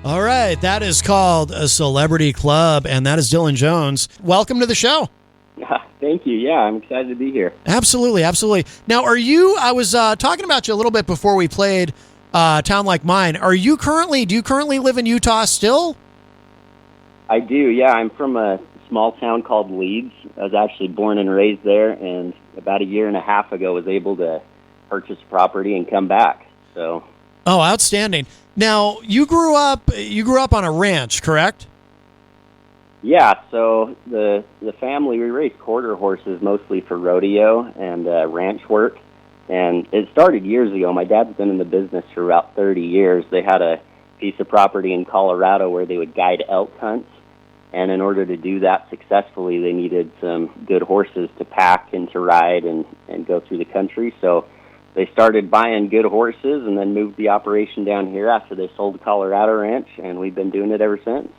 All right, that is called a Celebrity Club, and that is Dillon Jones. Welcome to the show. Thank you. Yeah, I'm excited to be here. Absolutely, absolutely. Now, I was talking about you a little bit before we played Town Like Mine. Do you currently live in Utah still? I do, yeah. I'm from a small town called Leeds. I was actually born and raised there, and about a year and a half ago was able to purchase property and come back. So. Oh, outstanding. Now, you grew up on a ranch, correct? Yeah, so the family, we raised quarter horses mostly for rodeo and ranch work. And it started years ago. My dad's been in the business for about 30 years. They had a piece of property in Colorado where they would guide elk hunts. And in order to do that successfully, they needed some good horses to pack and to ride and go through the country. So they started buying good horses and then moved the operation down here after they sold the Colorado ranch, and we've been doing it ever since.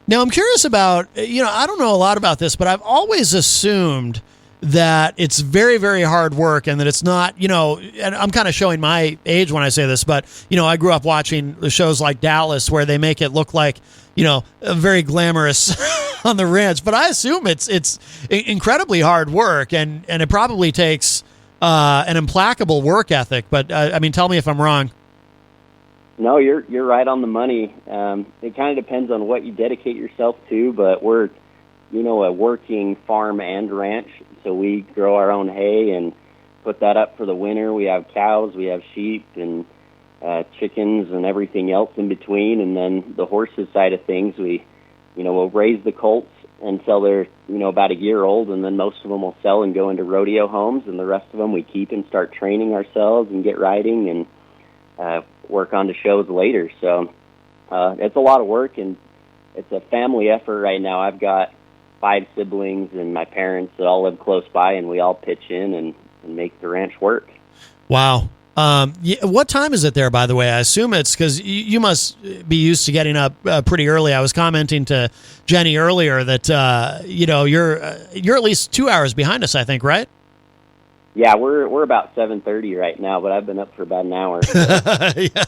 Now, I'm curious about, I don't know a lot about this, but I've always assumed that it's very, very hard work and that it's not, and I'm kind of showing my age when I say this, but, I grew up watching the shows like Dallas where they make it look like, very glamorous on the ranch. But I assume it's incredibly hard work and it probably takes an implacable work ethic. But, tell me if I'm wrong. No, you're right on the money. It kind of depends on what you dedicate yourself to, but we're, a working farm and ranch, so we grow our own hay and put that up for the winter. We have cows, we have sheep, and chickens and everything else in between. And then the horses side of things, we'll raise the colts until they're, about a year old, and then most of them will sell and go into rodeo homes, and the rest of them we keep and start training ourselves and get riding and work on the shows later. So it's a lot of work, and it's a family effort right now. I've got 5 siblings and my parents that all live close by, and we all pitch in and make the ranch work. Wow. What time is it there, by the way? I assume it's because you must be used to getting up pretty early. I was commenting to Jenny earlier that you're at least 2 hours behind us, I think, right? Yeah, we're about 7:30 right now, but I've been up for about an hour. Yeah.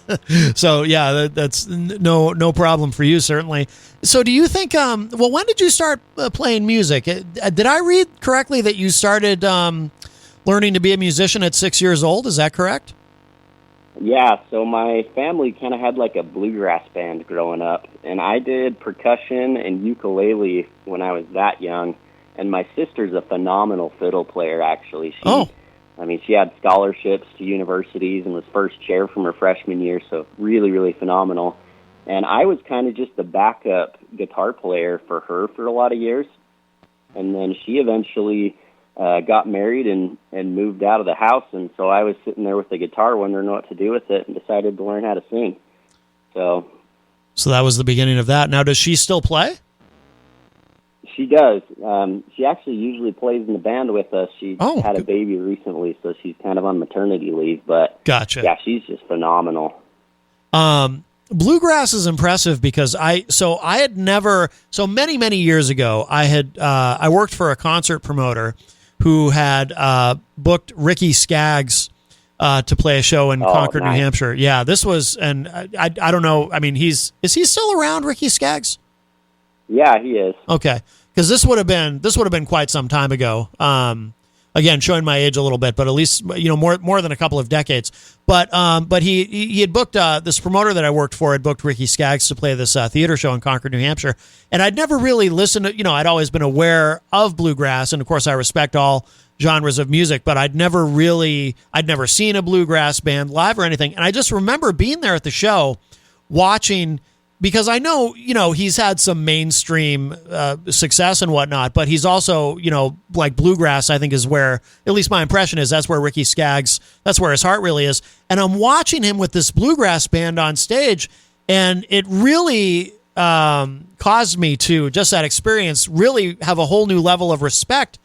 So yeah, that's no problem for you, certainly. So do you think? When did you start playing music? Did I read correctly that you started learning to be a musician at 6 years old? Is that correct? Yeah. So my family kind of had like a bluegrass band growing up, and I did percussion and ukulele when I was that young. And my sister's a phenomenal fiddle player, actually. She had scholarships to universities and was first chair from her freshman year, so really, really phenomenal. And I was kind of just the backup guitar player for her for a lot of years. And then she eventually got married and moved out of the house, and so I was sitting there with the guitar wondering what to do with it and decided to learn how to sing. So that was the beginning of that. Now, does she still play? She does. She actually usually plays in the band with us. She had a baby recently, so she's kind of on maternity leave. But gotcha. Yeah, she's just phenomenal. Bluegrass is impressive because many years ago I worked for a concert promoter who had booked Ricky Skaggs to play a show in Concord, nice. New Hampshire. Yeah, this was, and I don't know. Is he still around, Ricky Skaggs? Yeah, he is. Okay. Because this would have been quite some time ago. Again, showing my age a little bit, but at least more than a couple of decades. But he had booked this promoter that I worked for had booked Ricky Skaggs to play this theater show in Concord, New Hampshire, and I'd never really listened to I'd always been aware of bluegrass, and of course I respect all genres of music, but I'd never seen a bluegrass band live or anything, and I just remember being there at the show, watching. Because I know, he's had some mainstream success and whatnot, but he's also, like bluegrass, I think is where, at least my impression is, that's where Ricky Skaggs, that's where his heart really is. And I'm watching him with this bluegrass band on stage, and it really caused me to, just that experience, really have a whole new level of respect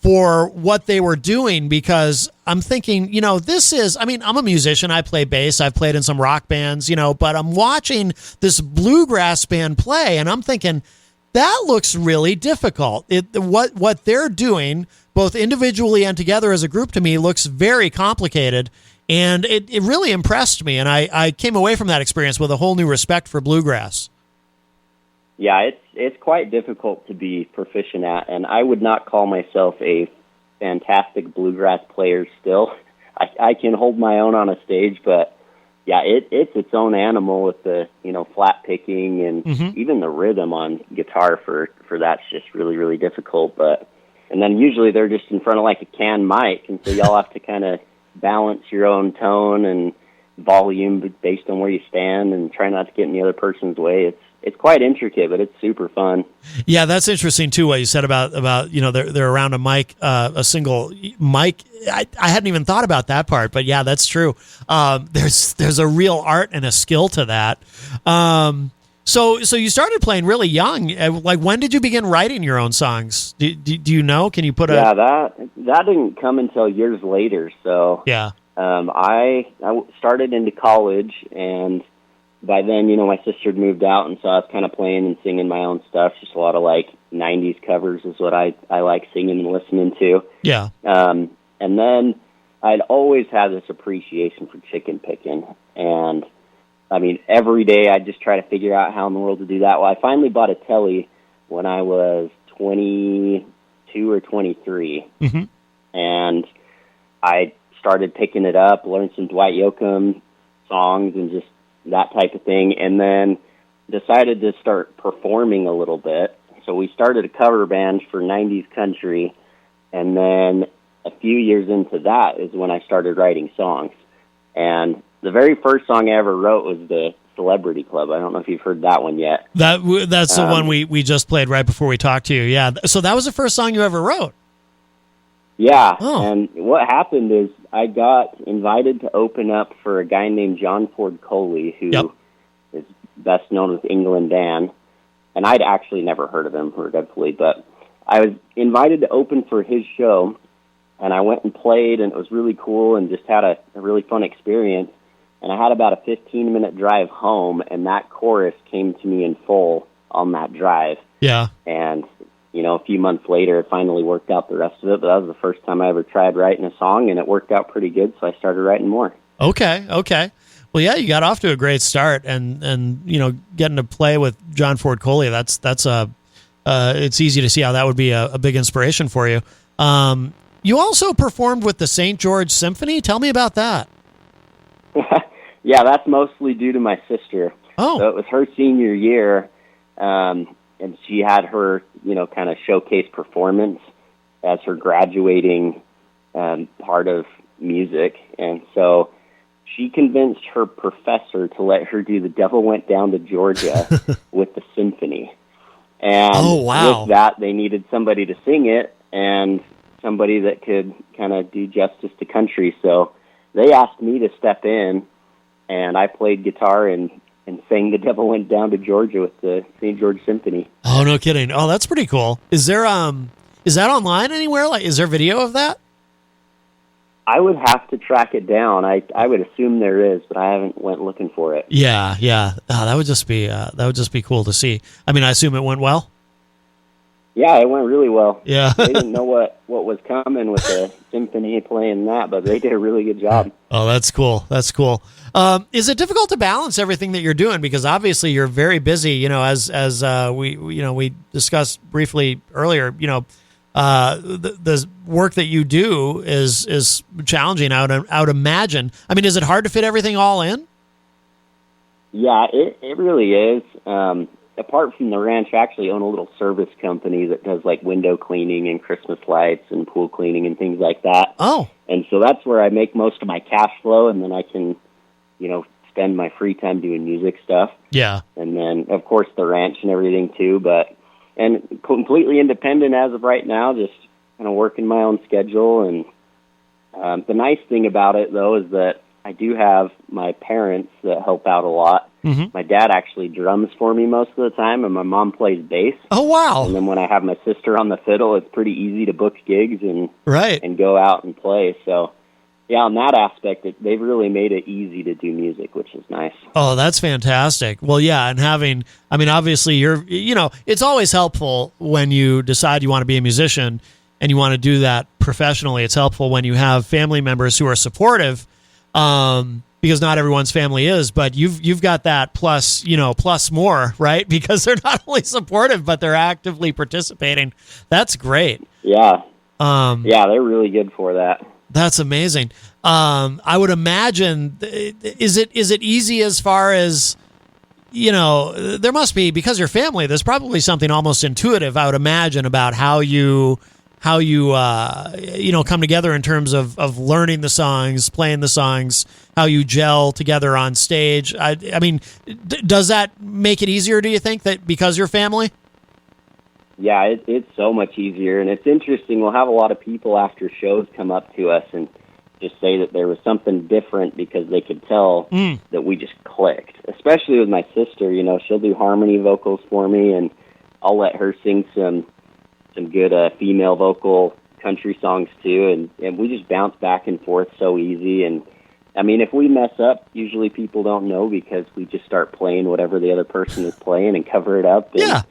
for what they were doing, because I'm thinking, this is, I'm a musician. I play bass. I've played in some rock bands, but I'm watching this bluegrass band play, and I'm thinking, that looks really difficult. What they're doing, both individually and together as a group, to me, looks very complicated. And it really impressed me. And I came away from that experience with a whole new respect for bluegrass. Yeah, it's quite difficult to be proficient at, and I would not call myself a fantastic bluegrass player still. I can hold my own on a stage, but yeah, it's its own animal with the, flat picking and even the rhythm on guitar for that's just really, really difficult. And then usually they're just in front of like a canned mic, and so y'all have to kind of balance your own tone and volume based on where you stand and try not to get in the other person's way. It's quite intricate, but it's super fun. Yeah, that's interesting too. What you said about they're around a mic, a single mic. I hadn't even thought about that part, but yeah, that's true. There's a real art and a skill to that. So you started playing really young. Like, when did you begin writing your own songs? Do you know? Can you put that didn't come until years later. So yeah, I started into college, and by then, my sister had moved out, and so I was kind of playing and singing my own stuff. Just a lot of like 90s covers is what I like singing and listening to. Yeah. And then I'd always had this appreciation for chicken picking, and I mean, every day I just try to figure out how in the world to do that. Well, I finally bought a telly when I was 22 or 23, and I started picking it up, learned some Dwight Yoakam songs and just that type of thing, and then decided to start performing a little bit. So we started a cover band for 90s country, and then a few years into that is when I started writing songs. And the very first song I ever wrote was the Celebrity Club. I don't know if you've heard that one yet. That's the one we just played right before we talked to you. Yeah. So that was the first song you ever wrote? Yeah. Oh. And what happened is I got invited to open up for a guy named John Ford Coley, who is best known as England Dan. And I'd actually never heard of him, regretfully, but I was invited to open for his show, and I went and played, and it was really cool and just had a really fun experience. And I had about a 15-minute drive home, and that chorus came to me in full on that drive. Yeah. And, a few months later, it finally worked out the rest of it, but that was the first time I ever tried writing a song, and it worked out pretty good, so I started writing more. Okay. Well, yeah, you got off to a great start, and getting to play with John Ford Coley, that's it's easy to see how that would be a big inspiration for you. You also performed with the St. George Symphony. Tell me about that. Yeah, that's mostly due to my sister. Oh. So it was her senior year, and she had her, kind of showcase performance as her graduating part of music. And so she convinced her professor to let her do The Devil Went Down to Georgia with the Symphony. And with that, they needed somebody to sing it and somebody that could kind of do justice to country. So they asked me to step in, and I played guitar and sang The Devil Went Down to Georgia with the St. George Symphony. Oh, no kidding. Oh, that's pretty cool. Is there is that online anywhere? Like, is there video of that? I would have to track it down. I would assume there is, but I haven't went looking for it. Yeah. Oh, that would just be cool to see. I mean, I assume it went well. Yeah, it went really well. Yeah. They didn't know what was coming with the symphony playing that, but they did a really good job. Oh, that's cool. Is it difficult to balance everything that you're doing? Because obviously you're very busy, as we discussed briefly earlier, the work that you do is challenging, I would imagine. I mean, is it hard to fit everything all in? Yeah, it really is. Apart from the ranch, I actually own a little service company that does like window cleaning and Christmas lights and pool cleaning and things like that. Oh. And so that's where I make most of my cash flow, and then I can, spend my free time doing music stuff. Yeah. And then, of course, the ranch and everything too, and completely independent as of right now, just kind of working my own schedule. And the nice thing about it, though, is that I do have my parents that help out a lot. Mm-hmm. My dad actually drums for me most of the time, and my mom plays bass. Oh, wow. And then when I have my sister on the fiddle, it's pretty easy to book gigs and go out and play. So, yeah, on that aspect, they've really made it easy to do music, which is nice. Oh, that's fantastic. Well, yeah, and obviously it's always helpful when you decide you want to be a musician and you want to do that professionally. It's helpful when you have family members who are supportive. because not everyone's family is, but you've got that plus, plus more, right? Because they're not only supportive, but they're actively participating. That's great. Yeah. Yeah, they're really good for that. That's amazing. I would imagine, is it easy as far as, there must be, because you're family, there's probably something almost intuitive, I would imagine, about how you come together in terms of learning the songs, playing the songs, how you gel together on stage. I mean, does that make it easier, do you think, that because you're family? Yeah, it's so much easier, and it's interesting. We'll have a lot of people after shows come up to us and just say that there was something different because they could tell that we just clicked, especially with my sister. She'll do harmony vocals for me, and I'll let her sing some good female vocal country songs too, and we just bounce back and forth so easy. And I mean, if we mess up, usually people don't know because we just start playing whatever the other person is playing and cover it up. And yeah.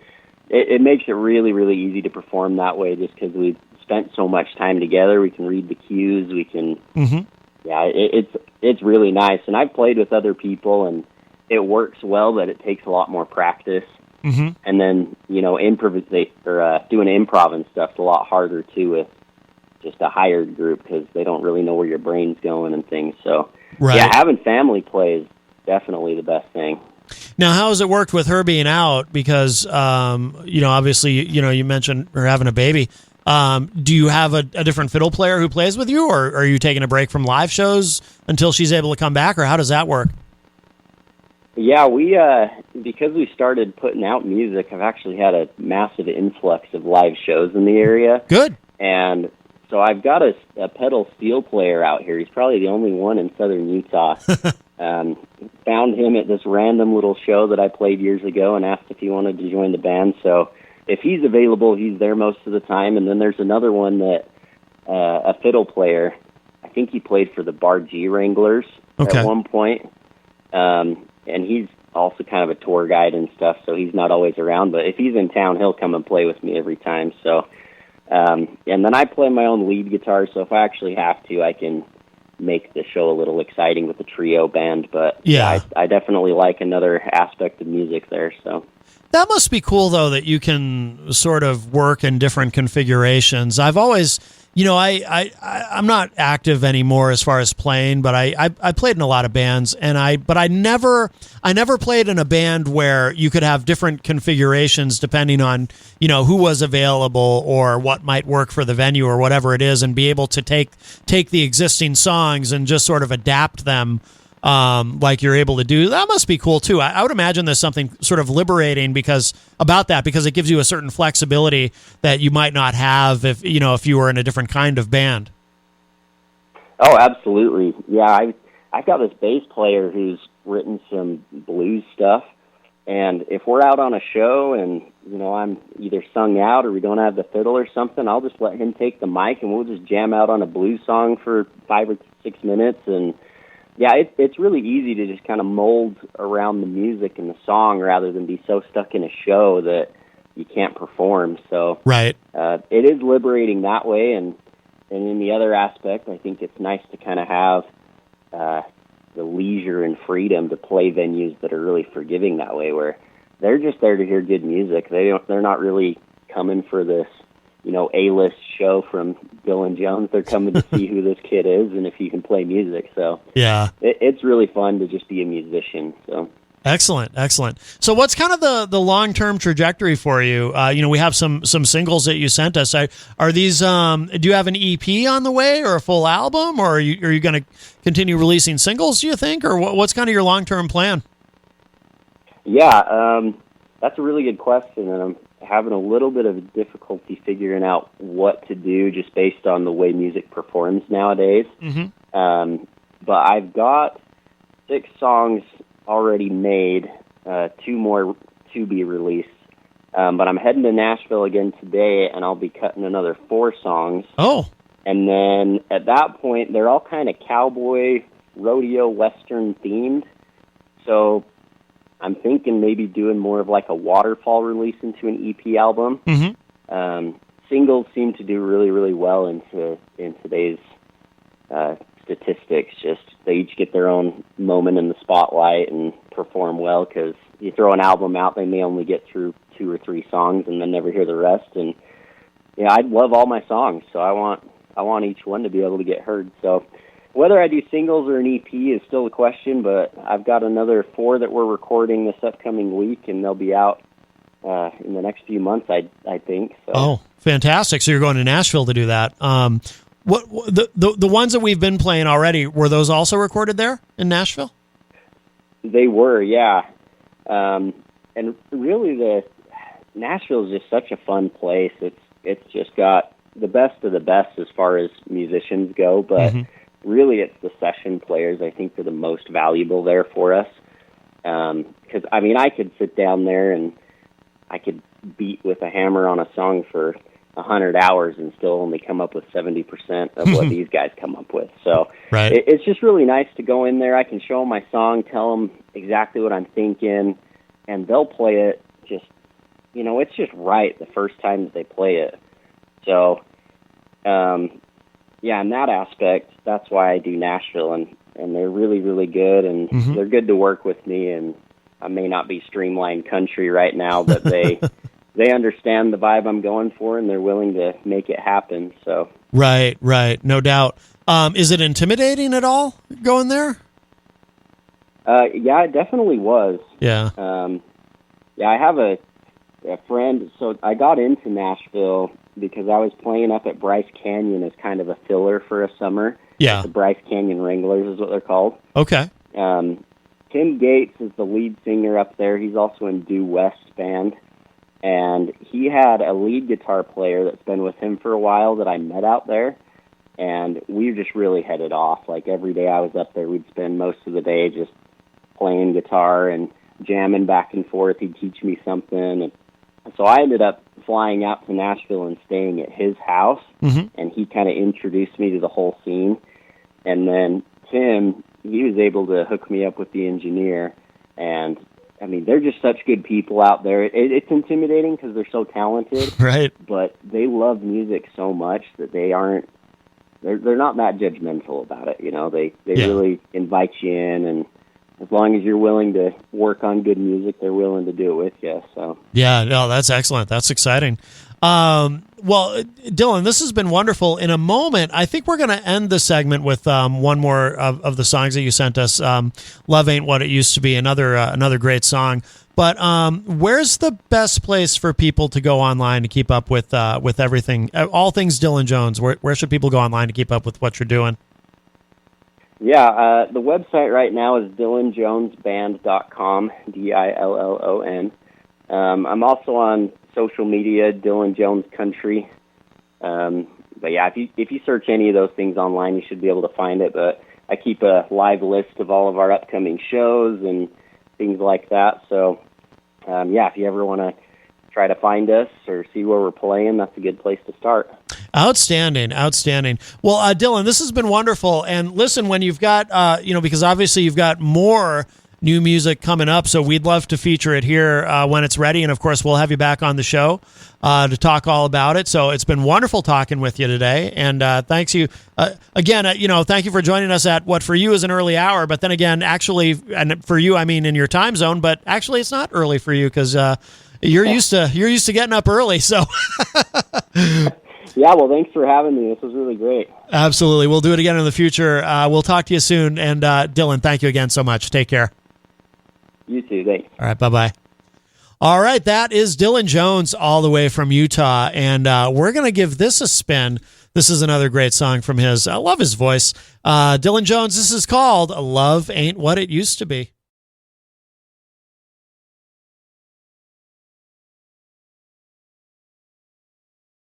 It makes it really, really easy to perform that way just because we've spent so much time together. We can read the cues. We can, yeah, it's really nice. And I've played with other people, and it works well, but it takes a lot more practice. And then, doing improv and stuff's a lot harder, too, with just a hired group because they don't really know where your brain's going and things. So, yeah, having family play is definitely the best thing. Now, how has it worked with her being out? Because, obviously, you mentioned her having a baby. Do you have a different fiddle player who plays with you, or are you taking a break from live shows until she's able to come back, or how does that work? Yeah, we because we started putting out music, I've actually had a massive influx of live shows in the area. Good. And so I've got a pedal steel player out here. He's probably the only one in southern Utah. Found him at this random little show that I played years ago and asked if he wanted to join the band. So if he's available, he's there most of the time. And then there's another one that a fiddle player, I think he played for the Bar G Wranglers at one point. And he's also kind of a tour guide and stuff, so he's not always around. But if he's in town, he'll come and play with me every time. So, and then I play my own lead guitar, so if I actually have to, I can make the show a little exciting with the trio band. But yeah, I definitely like another aspect of music there. So that must be cool, though, that you can sort of work in different configurations. I've always, I'm not active anymore as far as playing, but I played in a lot of bands, but I never played in a band where you could have different configurations depending on, who was available or what might work for the venue or whatever it is, and be able to take the existing songs and just sort of adapt them like you're able to do. That must be cool too. I would imagine there's something sort of liberating because it gives you a certain flexibility that you might not have if you were in a different kind of band. Oh, absolutely. Yeah, I've got this bass player who's written some blues stuff, and if we're out on a show and I'm either sung out or we don't have the fiddle or something, I'll just let him take the mic and we'll just jam out on a blues song for 5 or 6 minutes. And yeah, it's really easy to just kind of mold around the music and the song rather than be so stuck in a show that you can't perform. So right, it is liberating that way. And in the other aspect, I think it's nice to kind of have the leisure and freedom to play venues that are really forgiving that way, where they're just there to hear good music. They're not really coming for this, A-list show from Dillon Jones. They're coming to see who this kid is and if he can play music. So yeah, it's really fun to just be a musician. So excellent. So what's kind of the long-term trajectory for you? We have some singles that you sent us. Are these? Do you have an EP on the way or a full album, or are you going to continue releasing singles? Do you think, or what's kind of your long-term plan? Yeah, that's a really good question, and I'm having a little bit of difficulty figuring out what to do just based on the way music performs nowadays. But I've got 6 songs already made, 2 more to be released. But I'm heading to Nashville again today, and I'll be cutting another 4 songs. Oh. And then at that point, they're all kind of cowboy, rodeo, western themed. So I'm thinking maybe doing more of like a waterfall release into an EP album. Singles seem to do really, really well in today's statistics. Just they each get their own moment in the spotlight and perform well, because you throw an album out, they may only get through 2 or 3 songs and then never hear the rest. And yeah, I love all my songs, so I want each one to be able to get heard. So whether I do singles or an EP is still a question, but I've got another 4 that we're recording this upcoming week, and they'll be out in the next few months, I think. So. Oh, fantastic! So you're going to Nashville to do that. What the ones that we've been playing already, were those also recorded there in Nashville? They were, yeah. And really, Nashville is just such a fun place. It's just got the best of the best as far as musicians go, but really it's the session players I think are the most valuable there for us. Because, I mean, I could sit down there and I could beat with a hammer on a song for 100 hours and still only come up with 70% of what these guys come up with. So right. It's just really nice to go in there. I can show them my song, tell them exactly what I'm thinking, and they'll play it just, it's just right the first time that they play it. So, yeah, in that aspect, that's why I do Nashville, and they're really, really good, and they're good to work with me, and I may not be streamlined country right now, but they understand the vibe I'm going for, and they're willing to make it happen. So right, no doubt. Is it intimidating at all going there? Yeah, it definitely was. Yeah. Yeah, I have a friend. So I got into Nashville because I was playing up at Bryce Canyon as kind of a filler for a summer. Yeah. The Bryce Canyon Wranglers is what they're called. Okay. Tim Gates is the lead singer up there. He's also in Due West band. And he had a lead guitar player that's been with him for a while that I met out there. And we just really hit it off. Like every day I was up there, we'd spend most of the day just playing guitar and jamming back and forth. He'd teach me something. And so I ended up flying out to Nashville and staying at his house. And he kind of introduced me to the whole scene. And then Tim, he was able to hook me up with the engineer. And I mean, they're just such good people out there. It's intimidating because they're so talented, right? But they love music so much that they're not that judgmental about it. They really invite you in, and as long as you're willing to work on good music, they're willing to do it with you. So yeah, no, that's excellent. That's exciting. Well, Dillon, this has been wonderful. In a moment, I think we're going to end the segment with one more of the songs that you sent us. "Love Ain't What It Used to Be," another great song. But where's the best place for people to go online to keep up with everything, all things Dillon Jones? Where should people go online to keep up with what you're doing? Yeah, the website right now is dillonjonesband.com, DILLON. I'm also on social media, Dillon Jones Country. But yeah, if you search any of those things online, you should be able to find it. But I keep a live list of all of our upcoming shows and things like that. So yeah, if you ever want to try to find us or see where we're playing, that's a good place to start. Outstanding. Well, Dillon, this has been wonderful. And listen, when you've got, because obviously you've got more new music coming up, so we'd love to feature it here when it's ready. And of course, we'll have you back on the show to talk all about it. So it's been wonderful talking with you today. And thanks you again. Thank you for joining us at what for you is an early hour, but then again, actually, and for you, I mean in your time zone, but actually it's not early for you because you're used to getting up early. So. Yeah, well, thanks for having me. This was really great. Absolutely. We'll do it again in the future. We'll talk to you soon. And Dillon, thank you again so much. Take care. You too. Thanks. All right. Bye-bye. All right. That is Dillon Jones all the way from Utah. And we're going to give this a spin. This is another great song from his. I love his voice. Dillon Jones, this is called "Love Ain't What It Used to Be."